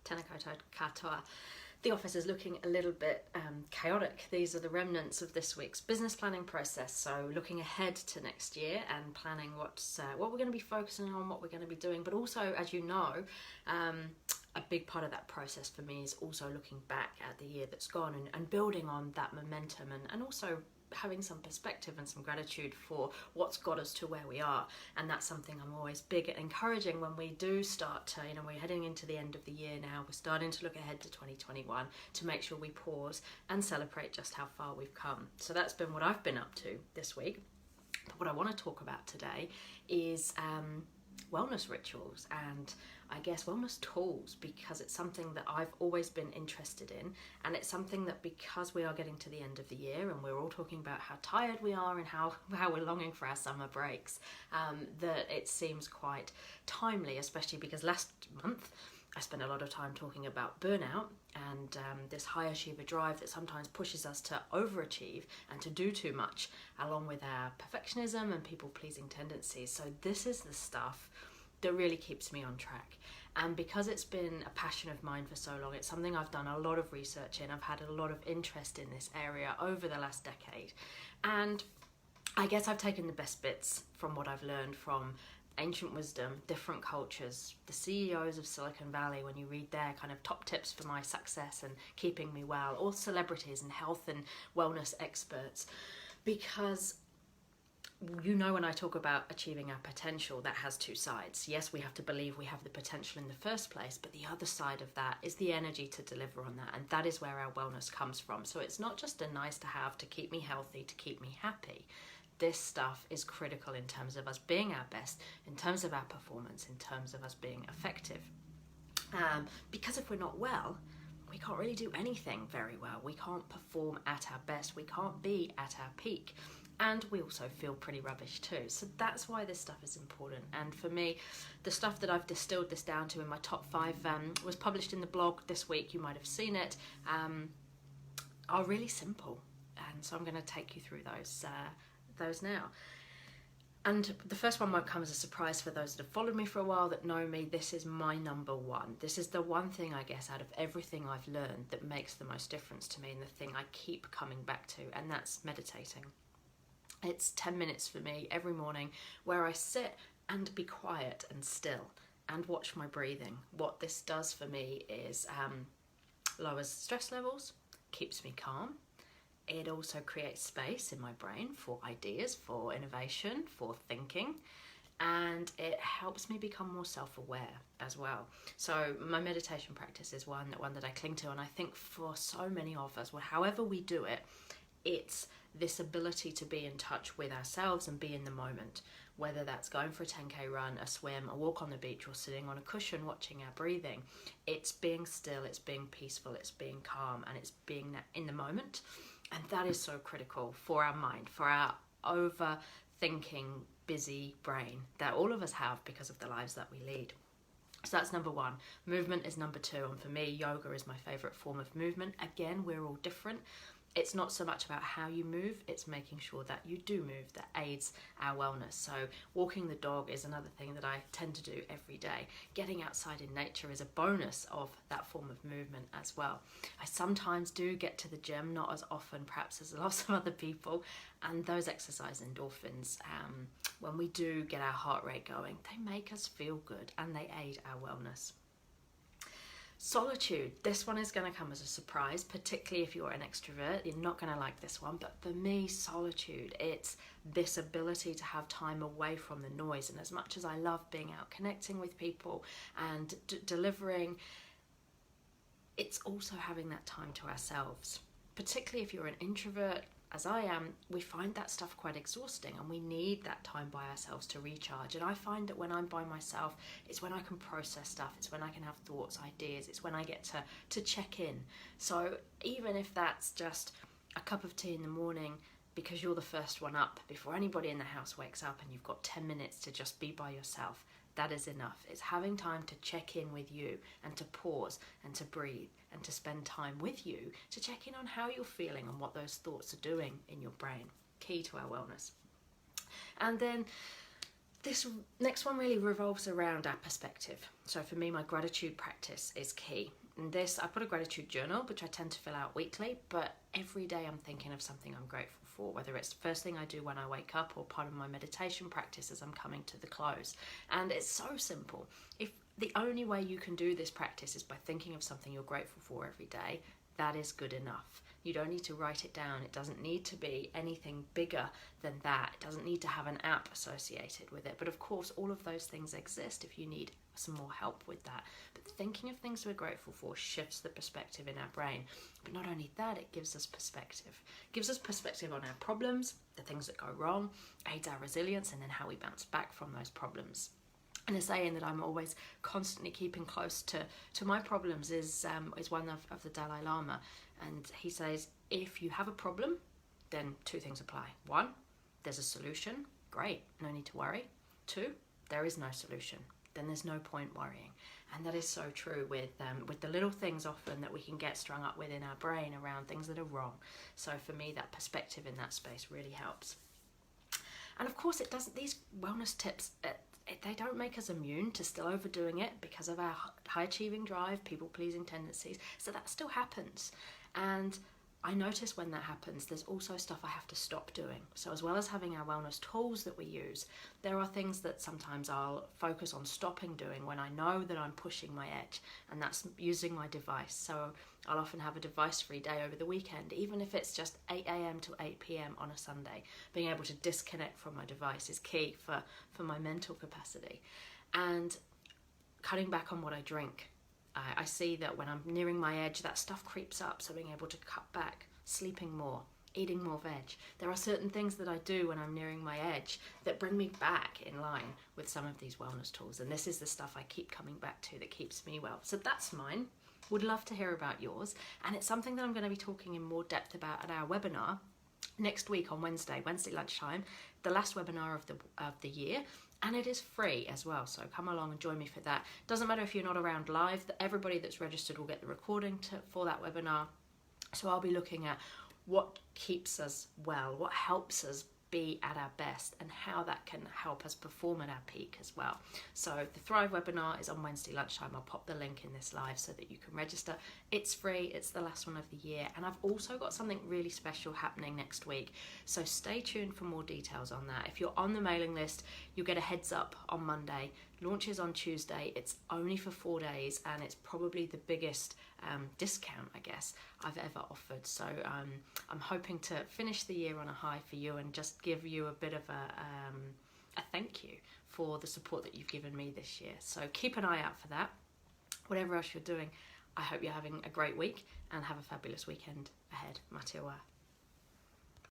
Tēnā koutou katoa. The office is looking a little bit chaotic. These are the remnants of this week's business planning process. So looking ahead to next year and planning what we're going to be focusing on, what we're going to be doing. But also, as you know, a big part of that process for me is also looking back at the year that's gone and building on that momentum and also having some perspective and some gratitude for what's got us to where we are. And that's something I'm always big at encouraging when we do start to, we're heading into the end of the year now, we're starting to look ahead to 2021 to make sure we pause and celebrate just how far we've come. So that's been what I've been up to this week. But what I want to talk about today is wellness rituals and I guess wellness tools, because it's something that I've always been interested in, and it's something that, because we are getting to the end of the year and we're all talking about how tired we are and how we're longing for our summer breaks, that it seems quite timely, especially because last month I spent a lot of time talking about burnout and this high achiever drive that sometimes pushes us to overachieve and to do too much, along with our perfectionism and people-pleasing tendencies. So this is the stuff that really keeps me on track. And because it's been a passion of mine for so long, it's something I've done a lot of research in. I've had a lot of interest in this area over the last decade. And I guess I've taken the best bits from what I've learned from ancient wisdom, different cultures, the CEOs of Silicon Valley, when you read their kind of top tips for my success and keeping me well, or celebrities and health and wellness experts. Because when I talk about achieving our potential, that has two sides. Yes, we have to believe we have the potential in the first place, but the other side of that is the energy to deliver on that, and that is where our wellness comes from. So it's not just a nice to have to keep me healthy, to keep me happy. This stuff is critical in terms of us being our best, in terms of our performance, in terms of us being effective. Because if we're not well, we can't really do anything very well. We can't perform at our best. We can't be at our peak. And we also feel pretty rubbish too. So that's why this stuff is important. And for me, the stuff that I've distilled this down to in my top 5 was published in the blog this week. You might have seen it. Are really simple. And so I'm going to take you through those now. And the first one won't come as a surprise for those that have followed me for a while, that know me. This is my number one. This is the one thing, I guess, out of everything I've learned that makes the most difference to me, and the thing I keep coming back to, and that's meditating. It's 10 minutes for me every morning where I sit and be quiet and still and watch my breathing. What this does for me is lowers stress levels, keeps me calm. It also creates space in my brain for ideas, for innovation, for thinking, and it helps me become more self-aware as well. So my meditation practice is one that I cling to, and I think for so many of us, however we do it, it's this ability to be in touch with ourselves and be in the moment, whether that's going for a 10k run, a swim, a walk on the beach, or sitting on a cushion watching our breathing. It's being still, it's being peaceful, it's being calm, and it's being in the moment. And that is so critical for our mind, for our overthinking, busy brain that all of us have because of the lives that we lead. So that's number one. Movement is number 2. And for me, yoga is my favorite form of movement. Again, we're all different. It's not so much about how you move, it's making sure that you do move, that aids our wellness. So walking the dog is another thing that I tend to do every day. Getting outside in nature is a bonus of that form of movement as well. I sometimes do get to the gym, not as often perhaps as lots of other people, and those exercise endorphins, when we do get our heart rate going, they make us feel good and they aid our wellness. Solitude. This one is going to come as a surprise, particularly if you're an extrovert. You're not going to like this one, but for me, solitude, it's this ability to have time away from the noise. And as much as I love being out connecting with people and delivering, it's also having that time to ourselves. Particularly if you're an introvert, as I am, we find that stuff quite exhausting, and we need that time by ourselves to recharge. And I find that when I'm by myself, it's when I can process stuff, it's when I can have thoughts, ideas, it's when I get to check in. So even if that's just a cup of tea in the morning because you're the first one up before anybody in the house wakes up, and you've got 10 minutes to just be by yourself, that is enough. It's having time to check in with you and to pause and to breathe and to spend time with you, to check in on how you're feeling and what those thoughts are doing in your brain. Key to our wellness. And then This next one really revolves around our perspective. So for me, my gratitude practice is key. In this, I put a gratitude journal, which I tend to fill out weekly, but every day I'm thinking of something I'm grateful for, whether it's the first thing I do when I wake up or part of my meditation practice as I'm coming to the close. And it's so simple. If the only way you can do this practice is by thinking of something you're grateful for every day, that is good enough. You don't need to write it down. It doesn't need to be anything bigger than that. It doesn't need to have an app associated with it. But of course, all of those things exist if you need some more help with that. But thinking of things we're grateful for shifts the perspective in our brain. But not only that, it gives us perspective. It gives us perspective on our problems, the things that go wrong, aids our resilience, and then how we bounce back from those problems. And a saying that I'm always constantly keeping close to my problems is one of the Dalai Lama. And he says, if you have a problem, then two things apply. One, there's a solution. Great, no need to worry. Two, there is no solution. Then there's no point worrying. And that is so true with the little things often that we can get strung up with in our brain around things that are wrong. So for me, that perspective in that space really helps. And of course, it doesn't. These wellness tips, they don't make us immune to still overdoing it because of our high achieving drive, people pleasing tendencies. So that still happens. And I notice when that happens, there's also stuff I have to stop doing. So as well as having our wellness tools that we use, there are things that sometimes I'll focus on stopping doing when I know that I'm pushing my edge, and that's using my device. So I'll often have a device-free day over the weekend, even if it's just 8 a.m. to 8 p.m. on a Sunday. Being able to disconnect from my device is key for my mental capacity. And cutting back on what I drink. I see that when I'm nearing my edge, that stuff creeps up, so being able to cut back, sleeping more, eating more veg. There are certain things that I do when I'm nearing my edge that bring me back in line with some of these wellness tools, and this is the stuff I keep coming back to that keeps me well. So that's mine. Would love to hear about yours, and it's something that I'm going to be talking in more depth about at our webinar next week on Wednesday lunchtime, the last webinar of the year. And it is free as well, so come along and join me for that. Doesn't matter if you're not around live, everybody that's registered will get the recording for that webinar. So I'll be looking at what keeps us well, what helps us be at our best, and how that can help us perform at our peak as well. So the Thrive webinar is on Wednesday lunchtime. I'll pop the link in this live so that you can register. It's free, it's the last one of the year, and I've also got something really special happening next week, so stay tuned for more details on that. If you're on the mailing list, you'll get a heads up on Monday. Launches on Tuesday. It's only for 4 days, and it's probably the biggest discount, I guess, I've ever offered. So I'm hoping to finish the year on a high for you and just give you a bit of a thank you for the support that you've given me this year. So keep an eye out for that. Whatever else you're doing, I hope you're having a great week and have a fabulous weekend ahead. Mā te wā.